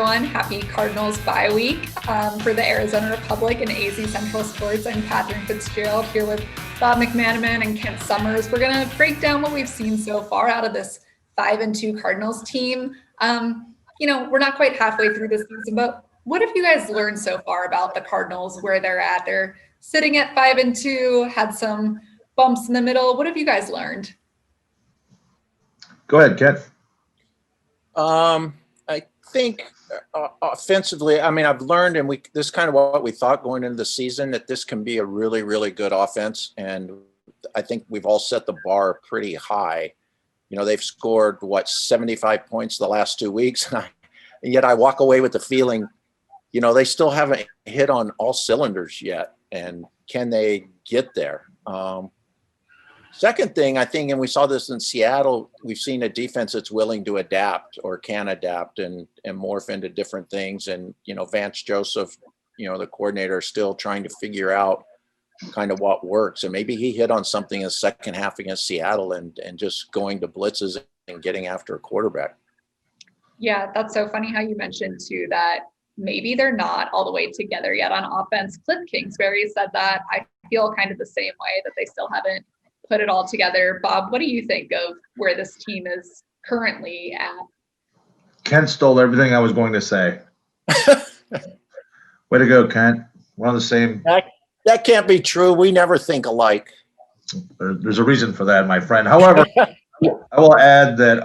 everyone. Happy Cardinals bye week. For the Arizona Republic and AZ Central Sports, I'm Catherine Fitzgerald here with Bob McManaman and Kent Summers. We're going to break down what we've seen so far out of this 5-2 Cardinals team. We're not quite halfway through this season, but what have you guys learned so far about the Cardinals, where they're at? They're sitting at 5-2, had some bumps in the middle. What have you guys learned? Go ahead, Kent. I think offensively, I've learned, and this is kind of what we thought going into the season, that this can be a really, really good offense. And I think we've all set the bar pretty high. They've scored 75 points the last 2 weeks. And yet I walk away with the feeling, they still haven't hit on all cylinders yet. And can they get there? Second thing, I think, and we saw this in Seattle, we've seen a defense that's willing to adapt or can adapt and morph into different things. And, Vance Joseph, the coordinator, is still trying to figure out kind of what works. And maybe he hit on something in the second half against Seattle and just going to blitzes and getting after a quarterback. Yeah, that's so funny how you mentioned, too, that maybe they're not all the way together yet on offense. Cliff Kingsbury said that. I feel kind of the same way, that they still haven't put it all together. Bob, what do you think of where this team is currently at? Kent stole everything I was going to say. Way to go, Kent. We're on the same. That can't be true. We never think alike. There's a reason for that, my friend. However, I will add that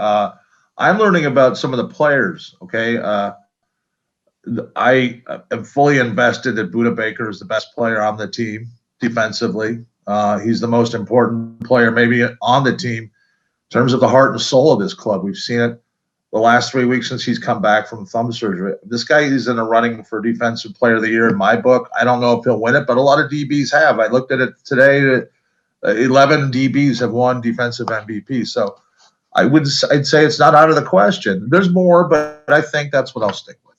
I'm learning about some of the players, okay? I am fully invested that Budda Baker is the best player on the team defensively. He's the most important player maybe on the team in terms of the heart and soul of this club. We've seen it the last 3 weeks since he's come back from thumb surgery. This guy is in the running for Defensive Player of the Year in my book. I don't know if he'll win it, but a lot of DBs have. I looked at it today. 11 DBs have won Defensive MVP. So I'd say it's not out of the question. There's more, but I think that's what I'll stick with.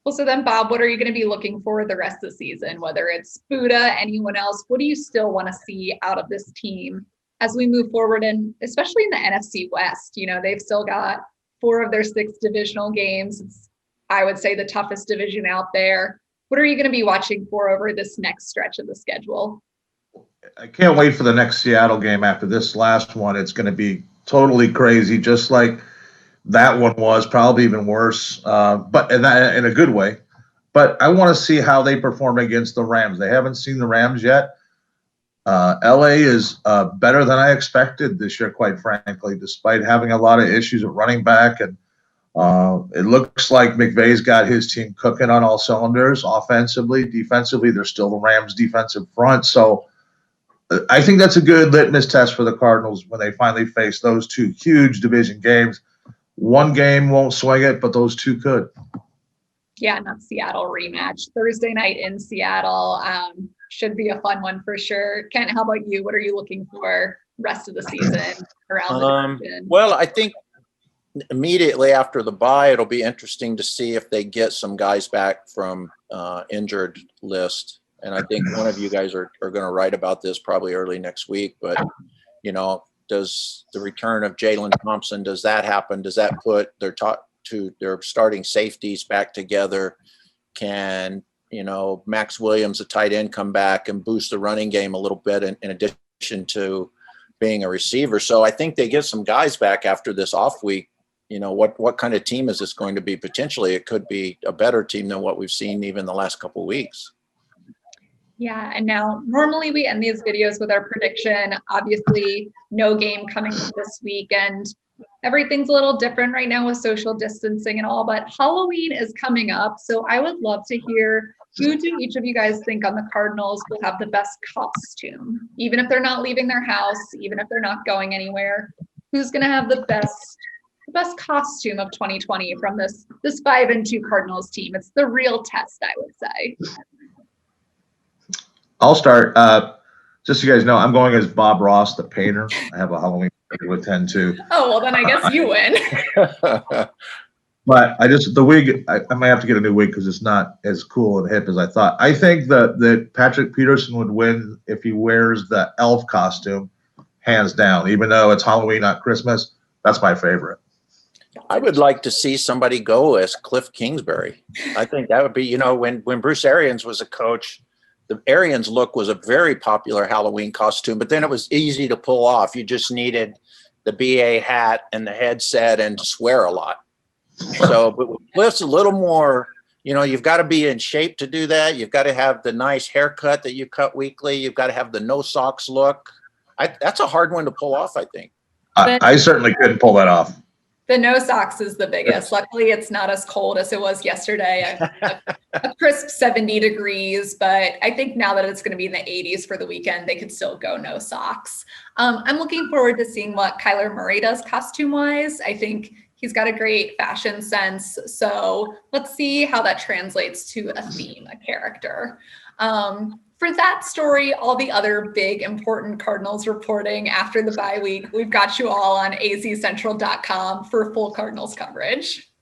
Well, so then, Bob, what are you going to be looking for the rest of the season? Whether it's Budda, anyone else, what do you still want to see out of this team as we move forward? And especially in the NFC West, they've still got 4 of their 6 divisional games. It's, I would say, the toughest division out there. What are you going to be watching for over this next stretch of the schedule? I can't wait for the next Seattle game after this last one. It's going to be totally crazy, just like that one was, probably even worse, but in a good way. But I want to see how they perform against the Rams. They haven't seen the Rams yet. LA is better than I expected this year, quite frankly, despite having a lot of issues at running back. And it looks like McVay's got his team cooking on all cylinders, offensively. Defensively, they're still the Rams' defensive front. So I think that's a good litmus test for the Cardinals when they finally face those 2 huge division games. One game won't swing it, but those 2 could. Yeah, and that Seattle rematch Thursday night in Seattle should be a fun one for sure. Kent, how about you? What are you looking for rest of the season around the division? Well, I think immediately after the bye, it'll be interesting to see if they get some guys back from injured list. And I think one of you guys are going to write about this probably early next week. But, does the return of Jalen Thompson, does that happen? Does that put their starting safeties back together? Can, Max Williams, a tight end, come back and boost the running game a little bit in addition to being a receiver? So I think they get some guys back after this off week. What kind of team is this going to be? Potentially, it could be a better team than what we've seen even the last couple of weeks. Yeah, and now normally we end these videos with our prediction. Obviously, no game coming this weekend. Everything's a little different right now with social distancing and all, but Halloween is coming up. So I would love to hear, who do each of you guys think on the Cardinals will have the best costume? Even if they're not leaving their house, even if they're not going anywhere, who's going to have the best costume of 2020 from this 5-2 Cardinals team? It's the real test, I would say. I'll start. Just so you guys know, I'm going as Bob Ross, the painter. I have a Halloween party with 10 too. Oh, well, then I guess you win. But the wig, I might have to get a new wig because it's not as cool and hip as I thought. I think that Patrick Peterson would win if he wears the elf costume, hands down. Even though it's Halloween, not Christmas, that's my favorite. I would like to see somebody go as Cliff Kingsbury. I think that would be, when Bruce Arians was a coach, the Arians look was a very popular Halloween costume, but then it was easy to pull off. You just needed the BA hat and the headset and to swear a lot. So, but with Cliff's a little more, you've got to be in shape to do that. You've got to have the nice haircut that you cut weekly. You've got to have the no socks look. That's a hard one to pull off, I think. I certainly couldn't pull that off. The no socks is the biggest. Luckily, it's not as cold as it was yesterday. A crisp 70 degrees, but I think now that it's going to be in the 80s for the weekend, they could still go no socks. I'm looking forward to seeing what Kyler Murray does costume-wise. I think he's got a great fashion sense. So let's see how that translates to a theme, a character. For that story, all the other big important Cardinals reporting after the bye week, we've got you all on azcentral.com for full Cardinals coverage.